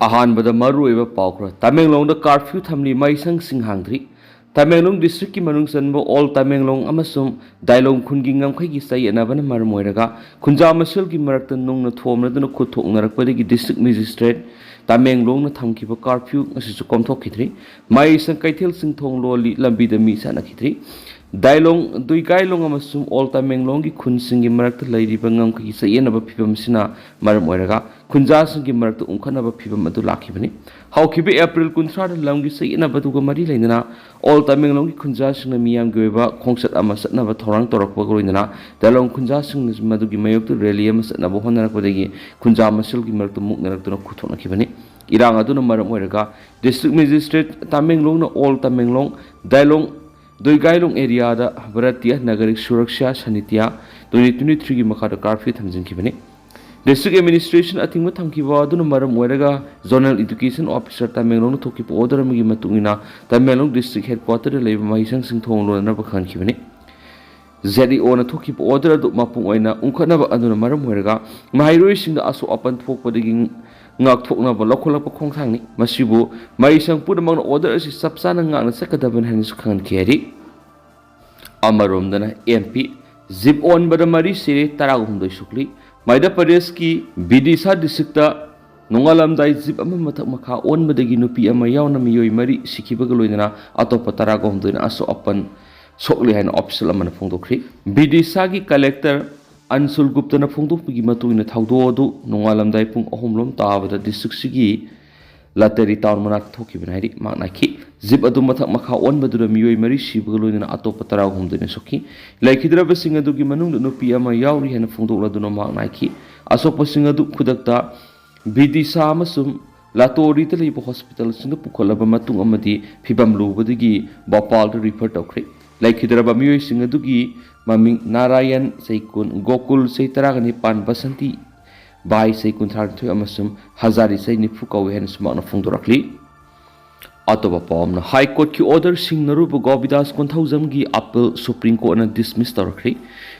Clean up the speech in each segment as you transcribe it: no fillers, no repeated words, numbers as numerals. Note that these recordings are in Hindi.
अहानबद मरुइब पाउखर तमेंगलोंग कर्फ्यू थमली मैसंग सिंहांद्री तमेंगलोंग डिस्ट्रिक्ट की मनुंग चनब ऑल तमेंगलोंग अमसुम दाइलोंग खुनगी ngमखैगी सैयनबन मरम ओइरगा खुंजा मसल की मरक्त नोंगन थोमनदन खुथोंगनरकपदगी डिस्ट्रिक्ट मजिस्ट्रेट तमेंगलोंग थमखिब कर्फ्यू असिसु कोमथोखिद्री मैसंग कैथेल सिंथोंग लोली लंबीद मी सानखिद्री दाइलोंग दुइगाइलोंग अमसुम ऑल तमेंगलोंग की खुनसिंगी मरक्त लैरिब ngमखैगी सैयनब फिबमसिना मरम ओइरगा खुंजासिंगी मरक्त उंखनब फिबम अदु लाखिबनी हौखिबे अप्रैल 19 लंगी सैयनबदुग मरी लेना ऑल तमेंगलोंग की खुंजासिंग मियामगी ओइबा खोंगसत अमा सतनब थौरांग तोरकपग लोइना दाइलोंग खुंजासिंग मदुगी मयोक्त रैली अमा सतनब होनरकपदगी खुंजा मसलगी मरक्त मुकनरक्तुना खुथोनखिबनी इरांग अदुना मरम ओइरगा district magistrate Tamenglong all Tamenglong Dailong Duigailong area Bharatiya Nagarik Suraksha समितिया 2023 की मखादा कर्फ्यू थमजिनखिबनी डिस्ट्रिक्ट एडमिनिस्ट्रेशन अथिंग थमखिबा अदुना मरम ओइरगा जोनल एजुकेशन ऑफिसर तमेंगलोंग थोकिप ऑर्डर अमगी मतुंगिना तमेंगलोंग डिस्ट्रिक्ट हेडक्वार्टर लेब माइसंग सिंथोंग लोनब खनखिबनी ZDO na थोकिप ऑर्डर अदु मपुंग ओइना उंखनब अदुना मरम ओइरगा माइरोइसिंग असु अपन थोकपदगी ngakthoknaba lokholakpa khongthangni masibu maisang pudamang order asi sapsana ngakna sakadaban hanis khangan kheri amaromdana MP zip on badamari sire taragumdoi sukli maida pradesh ki bidisa district nongalamdai zip ama mathak makha on badagi nupi ama yauna miyoi mari sikhibaga loinana atopa taragumdoina aso apan sokli hain official amana phongdokri bidisa ki collector Anshul गुप्तना फोंदोकपगी मतुइना थाउदोदु नोंगालमदाइ पुंग अहोमलोम ताबदा डिस्ट्रिक्ट सिगी लातेरी टाउन मनाक थोकिबनाइरि माकनाखि जिप अदु मथक मखा ओनबदुरा मियोइ मरि सिबग लोइना अतोप तरा होमदुने सोखि लाइखिद्रब सिंग अदुगी मनुंग नुपी अमा याउरि हेन फोंदोकलादुना माकनाखि असोप सिंग अदु खुदक्ता बिदिसा अमसुम लातोरी ते लेब हॉस्पिटल सिंग पुखलब मतुंग अमदि फिबम लुबदगी भोपाल रिफर तौखरि लाइखिद्रब मियोइ सिंग अदुगी ममिंग नारायण सैकुन गोकुल सैतरागनि पान बसंती बाई सैकुन थारथुय अमसुम हजारी सै निफु कौ हेन सुमाना फोंदोरखली अतोबा पामना हाई कोर्ट की ऑर्डर सिंगनरुब गोविदास कोंथौजम की अपील सुप्रीम कोर्ट ने डिसमिस तौरखली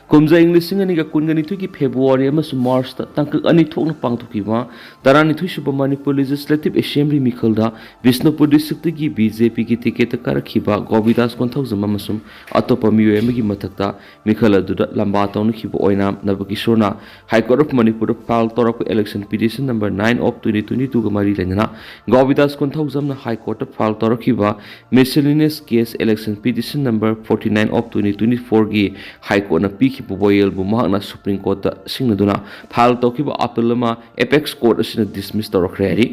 कुमजा इंग्लिसिंग अनिगा कुनगनिथुय की फेब्रुवारी अमसुम मार्च ता तंक अनि थोकना पांगथुकिबा तरानिथुय सुब मणिपुर लेजिस्लेटिव असेंबली मिखलदा विष्णुपुर डिस्ट्रिक्ट की बीजेपी की टिकेट करखिबा गोविदास कोंथौजम अमसुम अतोपा मियोय अमगी मथक्ता मिखल अदुदा लंबा तौनखिबा ओइना नबकिशोरना high court of Manipur file तौरक इलेक्शन पिटिशन नंबर 9 ऑफ 2022 ग मरी लेना गोविदास कोंथौजम ना हाई कोर्ट फाइल तौरखिबा miscellaneous case election petition number 49 of 2024 की हाई कोर्ट ना पिखिबा बोयल बु महना सुप्रीम कोर्ट सिंगनदुना फाइल तौखिबा अपील मा एपेक्स कोर्ट असिना डिसमिस तौरखरेरि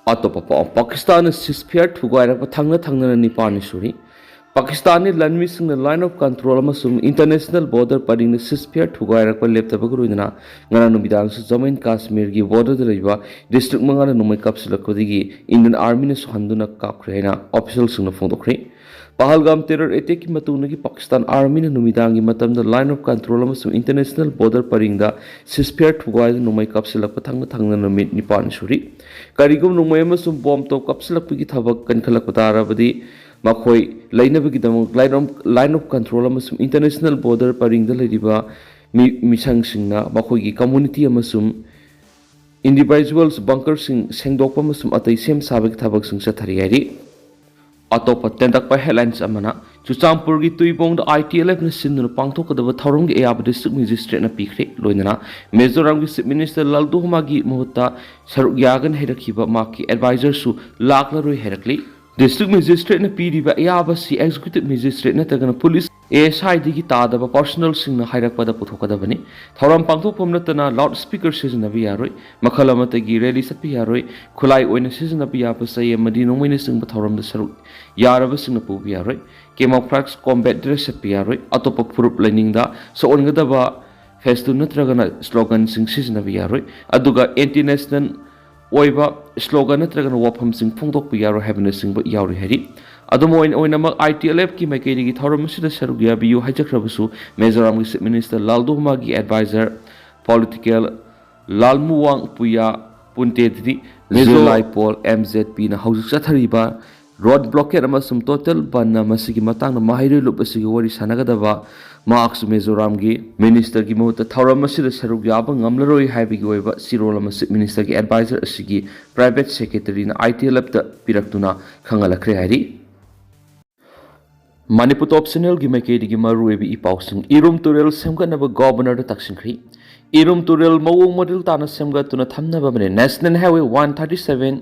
अतोपा पाकिस्तान सिस्फियर थुगाइरक थंगना निपानि सुरी पाकिस्तानी लनमिसिंग लाइन ऑफ कंट्रोल अमसुम इंटरनेशनल बॉर्डर परिंग सिस्फियर थुगाइरक लेप्तबग रुइना ngana numidang su Jammu and Kashmir की बॉर्डर लेबा डिस्ट्रिक्ट मंगाना नुमै कपसिलकदगी इंडियन आर्मी ने सुहंदुना काखरेना ऑफिशियल सुना फोंदोखरे पहलगाम टेरर अटैक की मतुंगी पाकिस्तान आर्मी ने नुमिदांग की मतम लाइन ऑफ कंट्रोल अमसुम इंटरनेशनल बॉर्डर परिंग सिस्फियर थुगाइ नुमै कपसिलक थंगना नुमित निपान सुरी करिगुम नुमै अमसुम बॉम्ब तो कपसिलकपगी थबक कनखलक ताराबदी मखोई लाइनबगीदमक लाइन ऑफ कंट्रोल अमसुम इंटरनेशनल बॉर्डर परिंग लेरिबा मिसंगसिंगना मखोई कम्युनिटी अमसुम इंडिविजुअल्स बंकर सेंगदोकप अमसुम अतै सेम साबक थबक सिंग चथरियारि अतोप तेंदक हेडलाइंस अमना चुचामपुर की तुइबोंग ITLF ने सिंधुन पांगथोकदब थौरंग एयाब डिस्ट्रिक्ट मजिस्ट्रेट ने पीखरे लोइना मिजोरम की चीफ मिनिस्टर लालदोहमा की मुहूर्त सरुक यागन हेरखिबा माकी एडवाइजर सु लाखलरोय हेरखली डिस्ट्रिक्ट मजिस्ट्रेट ने पीरिबा एयाब सी एग्जीक्यूटिव मजिस्ट्रेट नतगन पुलिस ASI की तादब पर्सनल सिंह हाइरकपद पुथोकदबनी थौरम पांगथोकपम नतना लाउड स्पीकर सिजनबी यारोय मखल अमतगी रैली सपि यारोय खुलाई ओइना सिजनबी याब सय मदि नोंमैने सिंह थौरम द सरुक यारब सिंह पुबि यारोय केमोफ्लेक्स कॉम्बैट ड्रेस सपि यारोय अतोप फुरुप लाइनिंग दा सोनगदबा फेस्टु नत्रगना स्लोगन सिंह सिजनबी यारोय अदुगा एंटी नेशनल ओइबा स्लोगन नत्रगना वाफम सिंह फोंदोकपि यारोय हैबने सिंह यारोय हेरि ITLF की मैकेरी की थौरम सरुक याबियु हाइजख्रबसु मिजोरम की चीफ मिनिस्टर लालदोहमा की एडवाइजर पॉलिटिकल लालमुवांग पुया पुंतेदि जुलाई पोल MZP ना हौजिक चथरिबा road blockade amasum total ban na masigi matang na mahiri lup asigi wari sanagadaba marks Mizoram gi minister gi mahut thauram asida saruk yaba ngamlaroi haibigi oiba sirol amasik minister gi advisor asigi private secretary na ITLF ta piraktuna khangalakre hari Manipur optional gi maikedi gi maru ebi ipausing irum turel semganaba governor da taksingkhri irum turel mawong model tana semgatuna thamnaba bane national highway 137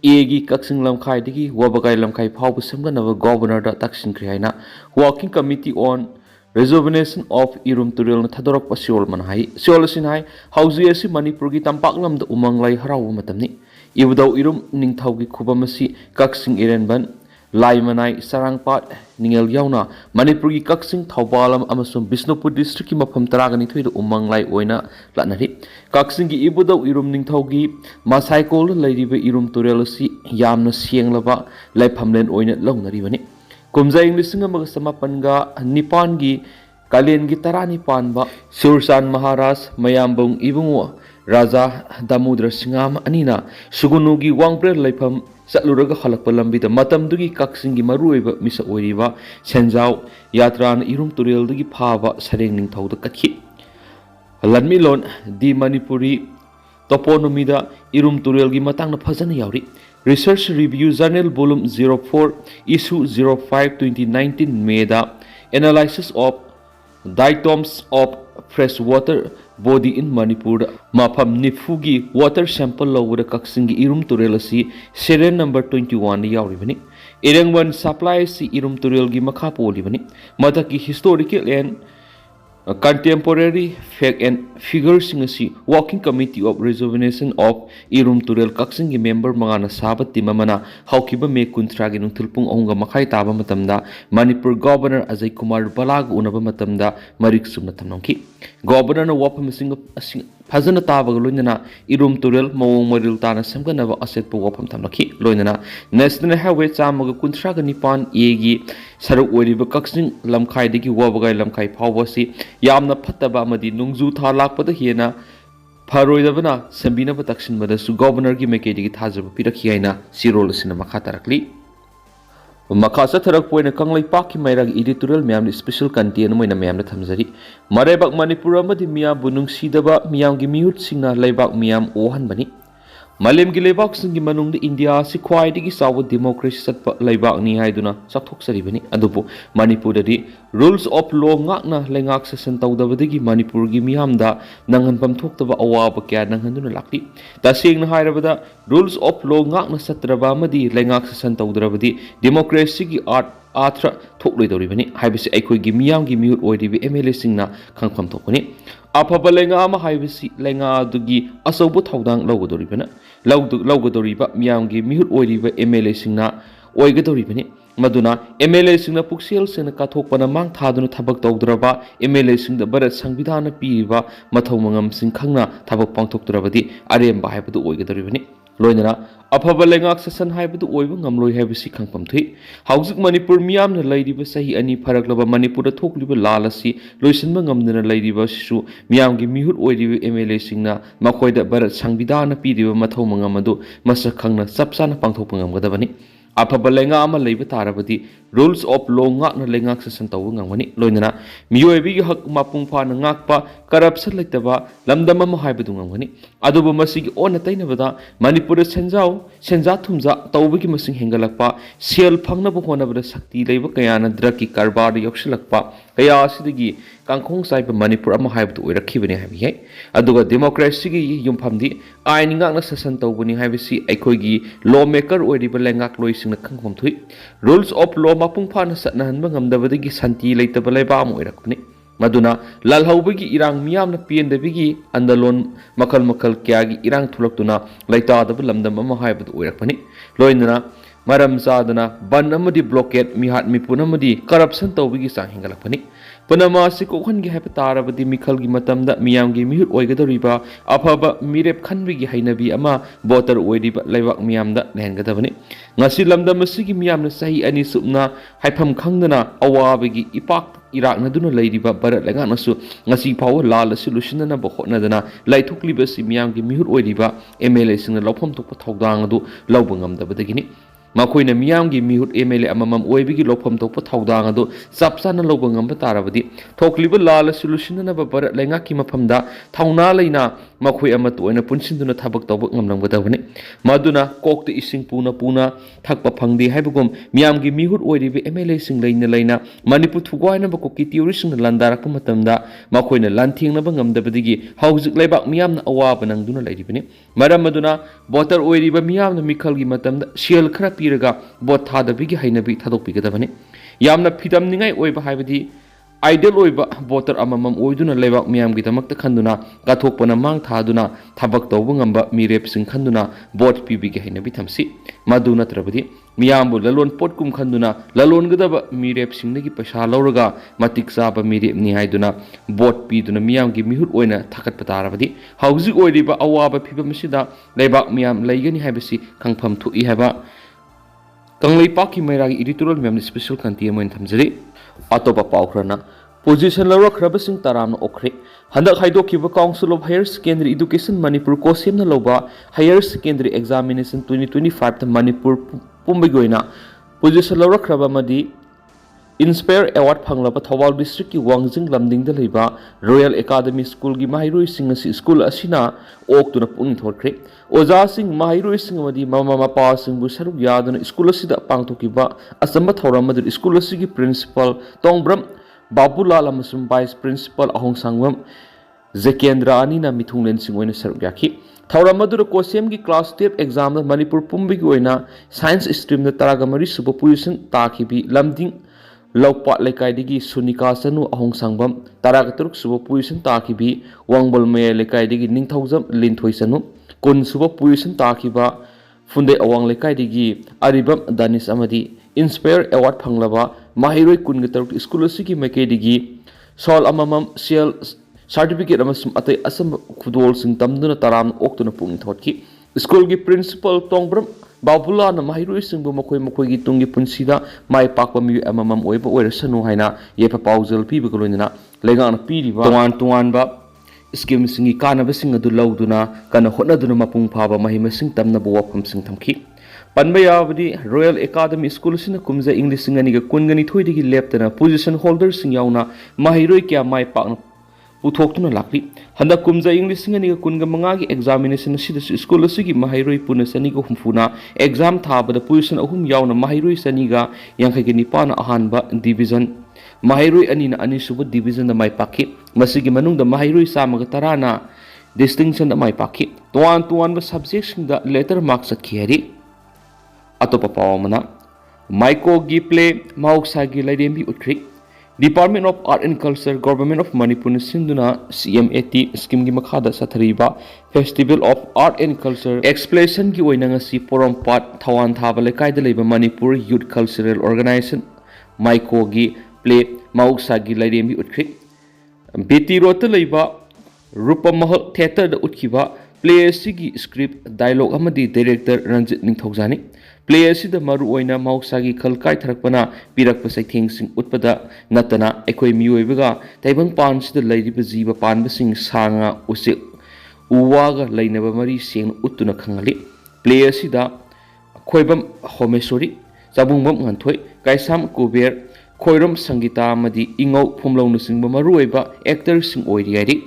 egi kaksing lamkhai digi wabagai lamkhai phawbu semganaba governor da taksingkhri haina working committee on rejuvenation of irum turel na thadorok pasiol manhai siolasin hai hauji asi manipur gi tampaklam da umanglai harawu matamni ibudau irum ningthau gi khubamasi kaksing irenban Laimanai Sarangpat Ningel Yauna Manipur gi Kaksing Thaubalam amasum Bisnupur district ki mafam taragani thuida umanglai oina latnari Kaksing gi ibudau irum ningthau gi masaikol leiribe irum turel si yamna sienglaba laiphamlen oina launari bani kumjai lising amaga samapanga nipan gi kalen gi tarani panba Sursan Maharaj Mayambung ibungo Raja Damudra Singam anina Sugunu gi wangpre laifam Satluraga halakpa lambida matamdugi kaksingi maruiba misa oiriba senjau yatran irum tureldugi phaba sareng ningthauda kakhi lanmilon di manipuri toponomida irum turelgi matangna phajana yauri research review journal volume 04 issue 05 2019 meda analysis of diatoms of fresh water body in Manipur mafam nifugi water sample lawura kaksingi irum turel asi serial number 21 yauribani irengwan supply si irum turel gi makha polibani madaki historical and contemporary fact and figures asi working committee of rejuvenation of irum turel kaksingi member mangana sabati mamana haukiba me kuntra gi nungthulpung onga makhai taba matamda Manipur governor Ajay Kumar Balag unaba matamda marik sumna thamnongki governor na wapam sing phajana taba loinana irum turel mawong model tana semganaba aset pu wapam thamnaki loinana national highway chamaga kuntra ga nipan egi saruk oiriba kaksing lamkhai digi wabagai lamkhai phawasi yamna phattaba amadi nungju tha lakpada hena pharoidabana sambinaba taksinbada su governor gi mekedi gi thajaba pirakhi haina sirol sina makha tarakli makasa tharak poina kanglai pakki mairag editorial miyam special content moina miyam thamjari marebak manipur amadi miyam bunung sidaba miyam gi mihut singna laibak miyam ohan bani malem gi laibak singi manung de india si khwai digi sawu democracy satpa laibak ni haiduna sathok sari bani adubu manipur dadi rules of law ngakna lengak session tawdabadigi manipur gi miyam da nangan pam thoktaba awaba kya nanghanduna lakti tasing na hairabada rules of law ngakna satraba amadi lengak session tawdrabadi democracy gi art athra thokloi doribani haibisi aikoi gi miyam gi mihut oidibi mla singna khangpham thokani afaba lenga ama haibisi lenga dugi asobu thaudang lawgodoribana lawgodoriba miyam gi mihut oidiba mla singna oigodoribani maduna mla singna puksel sena kathokpana mang thaduna thabak tawdraba mla singda barat sangbidhana piriba mathau mangam sing khangna thabak pangthokdrabadi aremba haibadu oigodoribani loinana afaba lengak session haibadu oiba ngamloi haibisi khangpam thui haujik manipur miyamna leiriba sahi ani pharaklaba manipur da thokliba lalasi loisinba ngamdana leiriba sisu miyamgi mihut oiriba mla singna makoida barat sangbidhana piriba mathau mangam adu masak khangna chapchana pangthokpa ngamgadabani afaba lenga ama leiba tarabadi rules of law ngakna lengak session tawu ngangani loinana miyoibi gi hak mapung phana ngakpa corruption leitaba lamdam ama haibadu ngangani adubu masigi ona tainabada manipur senja thumja tawbigi masing hengalakpa sel phangnaba honabada sakti leiba kayana drug ki karbar yoksilakpa kaya asidigi kangkhong saiba manipur ama haibadu oirakhibani haibi hai aduga democracy gi yumphamdi ain ngakna session tawbani haibisi aikoigi lawmaker oiriba lengak loisingna khangphom thui rules of law mapung phana satnahanba ngamdabadagi santi leitaba leiba am oirakpani maduna lalhaubagi irang miyamna piendabigi andalon makal kyagi irang thulaktuna laitadaba lamdam ama haibadu oirakpani loinana maram sadana ban amadi blockade mihat mipun amadi corruption tawbigi sang hingalakpani panama si kokhangi haipa tarabadi mikhalgi matamda miyamgi mihut oigadoriba afaba mirep khanbigi hainabi ama voter oiriba laibak miyamda lehengadabani ngasi lamdam asigi miyamna sahi ani subna haifam khangdana awabagi ipak Irak duna leiriba barat lenganasu ngasi pawa lal solution na hotnadana laithukliba si miyamgi mihut oiriba mla singna lawpham thokpa thaudang adu lawba ngamdabadagini ꯃꯈꯣꯏꯅ ꯃꯤꯌꯥꯝꯒꯤ ꯃꯤꯍꯨꯠ MLA ꯑꯃꯃꯝ ꯑꯣꯏꯕꯒꯤ ꯂꯧꯐꯝ ꯊꯣꯛꯄ ꯊꯧꯗꯥꯡ ꯑꯗꯨ ꯆꯞ ꯆꯥꯅ ꯂꯧꯕ ꯉꯝꯕ ꯇꯥꯔꯕꯗꯤ ꯊꯣꯛꯂꯤꯕ ꯂꯥꯜ ꯑꯁꯤ ꯂꯣꯏꯁꯤꯟꯅꯅꯕ ꯚꯥꯔꯠ ꯂꯩꯉꯥꯛꯀꯤ ꯃꯐꯝꯗ ꯊꯧꯅꯥ ꯂꯩꯅ ꯃꯈꯣꯏ ꯑꯃꯠꯇ ꯑꯣꯏꯅ ꯄꯨꯟꯁꯤꯟꯗꯨꯅ ꯊꯕꯛ ꯇꯧꯕ ꯉꯝꯂꯝꯒꯗꯕꯅꯤ ꯃꯗꯨꯅ ꯀꯣꯛꯇ ꯏꯁꯤꯡ ꯄꯨꯅ ꯊꯛꯄ ꯐꯪꯗꯦ ꯍꯥꯏꯕꯒꯨꯝ ꯃꯤꯌꯥꯝꯒꯤ ꯃꯤꯍꯨꯠ ꯑꯣꯏꯔꯤꯕ MLAꯁꯤꯡ ꯂꯩꯅ ꯃꯅꯤꯄꯨꯔ ꯊꯨꯒꯥꯏꯅꯕ ꯀꯨꯀꯤ ꯇꯤꯑꯣꯔꯤꯁꯤꯡꯅ ꯂꯥꯟꯗꯥꯔꯛꯄ ꯃꯇꯝꯗ ꯃꯈꯣꯏꯅ ꯂꯥꯟꯊꯦꯡꯅꯕ ꯉꯝꯗꯕꯗꯒꯤ ꯍꯧꯖꯤꯛ ꯂꯩꯕꯥꯛ ꯃꯤꯌꯥꯝꯅ ꯑꯋꯥꯕ ꯅꯪꯗꯨꯅ ꯂꯩꯔꯤꯕꯅꯤ ꯃꯔꯝ ꯑꯗꯨꯅ ꯚꯣꯇꯔ ꯑꯣꯏꯔꯤꯕ ꯃꯤꯌꯥꯝꯅ ꯃꯤꯈꯜꯒꯤ ꯃꯇꯝꯗ ꯁꯦꯜ ꯈꯔ ꯄꯤꯔꯒ ꯚꯣꯠ ꯊꯥꯗꯕꯒꯤ ꯍꯩꯅꯕꯤ ꯊꯥꯗꯣꯛꯄꯤꯒꯗꯕꯅꯤ ꯌꯥꯝꯅ ꯐꯤꯗꯝꯅꯤꯡꯉꯥꯏ ꯑꯣꯏꯕ ꯍꯥꯏꯕꯗꯤ आइडियल ओइबा वोटर अममम ओइदुना लेबाक मियामगिदमक्ता खंदुना काथोकपना मांग थादुना थबक तौबा ngamba मिरेपसिंग खंदुना वोट पीबिगे हैनबि थमसि मदु नत्रबदि मियामबु ललोन पोटकुम खंदुना ललोनगदबा मिरेपसिंगदगी पैसा लौरगा मतिक चाबा मिरेपनि हाइदुना वोट पीदुना मियामगी मिहुत ओइना थकटपा तारबदि हौजिक ओइरिबा अवाबा फिबमसिदा लेबाक मियाम लैगनि हाइबसि खंगफम थुइ हाइबा कंगलैपाकी मैरागी एडिटोरियल मैम स्पेशल कंटी मोइन थमजरी अतोपा पाउखरना पोजीशन लौरखरबसिंग तराम ओखरे हंदक हाइदोखिबा council of higher secondary education Manipur कोसेमना लौबा हायर सेकेंडरी एग्जामिनेशन 2025 मणिपुर पुंबगोइना पोजीशन लौरखरबमदी इंस्पायर अवार्ड फंगलबा थौबाल डिस्ट्रिक्ट की वांगजिंग लमदिंग लेबा रॉयल एकेडमी स्कूल की माहिरोइसिंग असि स्कूल असिना ओक्तुना पुंग थोरख्रे ओजासिंग माहिरोइसिंग मदी ममा मपासिंग बु सरुक यादुना स्कूल असिदा पांगथोकिबा असंबा थौरम मदु स्कूल असिगी प्रिंसिपल तोंगब्रम बाबूलाल अमसुम वाइस प्रिंसिपल अहोंग सांगवम जेकेंद्र अनिना मिथुंगलेनसिंग ओइना सरुक याखि थौरम मदु कोसेम की क्लास 12 एग्जाम मणिपुर पुंबगी ओइना साइंस स्ट्रीम दा तरागमरी सुबो पोजीशन ताखिबि लमदिंग लौपा लेकाइदगी सुनिका सनु अहोंग सांगबम तरागतरुक सुबो पोजीशन ताखिबि वांगबल मे लेकाइदगी निंगथौजम लिंथोइ सनु कुन सुबो पोजीशन ताखिबा फुंदे अवांग लेकाइदगी अरिबम दानिश अमदी इंस्पायर अवार्ड फंगलबा माहिरोइ कुनगतरुक स्कूल असिगी मेकेदगी सॉल अममम सेल सर्टिफिकेट अमसुम अतै असम खुदोल सिंग तमदुना तराम ओक्तुना पुंग थोटकी स्कूल की प्रिंसिपल तोंगब्रम बाबुलाना माहिरोइसिंगबु मखोइ मखोइगी तुंगी पुंसीदा माइ पाकपा मियु अममम ओइबा ओइरसनु हाइना येफा पाउजल पीबग लोइना लेगाना पीरिबा तोवान स्कीम सिंगी कानबसिंग अदु लौदुना कना होनदुना मपुंग फाबा महिमसिंग तमनबु वाफमसिंग थमखि पनबा याबदि रॉयल एकेडमी स्कूल सिना कुमजा इंग्लिश सिंगनिगा कुनगनि थोइदिगी लेप्तना पोजीशन होल्डर सिंग याउना माहिरोइ क्या माइ पाकना पुथोक्तुना लाक्ली हंदक कुमजा इंग्लिश सिंगनिगा कुनगा मंगागी एग्जामिनेशन सिदसु स्कूल असिगी माहिरोइ पुना सनिगा हुमफुना एग्जाम थाबदा पोजीशन अहुम याउना माहिरोइ सनिगा यांखैगे निपाना अहानबा डिवीजन माहिरोइ अनिना अनिसुबु डिवीजन माइ पाखि मसिगी मनुंगदा माहिरोइ सामगा तराना डिस्टिंक्शन माइ पाखि तोवान तोवान सब्जेक्ट सिंगदा लेटर मार्क्स सखियरि अतोपा पावमना माइकोगी प्ले माउक्सागी लैरेंबी उठ्री department of art and culture government of Manipur सिंधुना CMAT स्कीम की मखादा सथरीबा festival of art and culture एक्सप्लेशन की ओइनंगसी पोरमपाट थवान थाबा लेकाइदा लेबा मणिपुर यूथ कल्चरल ऑर्गेनाइजेशन माइकोगी प्ले माउक्सागी लैरेंबी उठ्री बेटी रोड लेबा रूपमहल थिएटर उठखिबा प्ले असिगी स्क्रिप्ट डायलॉग अमदी डायरेक्टर रंजित निंगथौजानी प्ले असिदा मरु ओइना माउक्सागी खलकाय थरकपना पिरकपा सैथेंगसिंग उटपदा नतना एखोइ मियोइबगा तैबंग पानसिदा लैरिबा जीव पानबसिंग सांगा उसे उवागा लैनबा मरी सेंग उट्टुना खंगली प्ले असिदा खोइबम होमेश्वरी चाबुंगबम ngantoi काइसाम कुबेर खोइरम संगीता मदी इंगौ फुमलौनुसिंग मरु ओइबा एक्टर सिंग ओइरियारि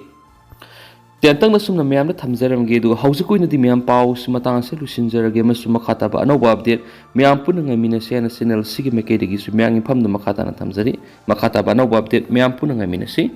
तेंतंग सुमना मैम थमजरमगे हौजिकोइनदी मैम पाउ मतंग से लुसिंजरगे मखाताब अनौब अपडेट मैम पुनंगमिनसे चैनल सिगी मेकेदगी मैम इफम मखाताना थमजरी मखाताब अनौब अपडेट मैम पुनंगमिनसे।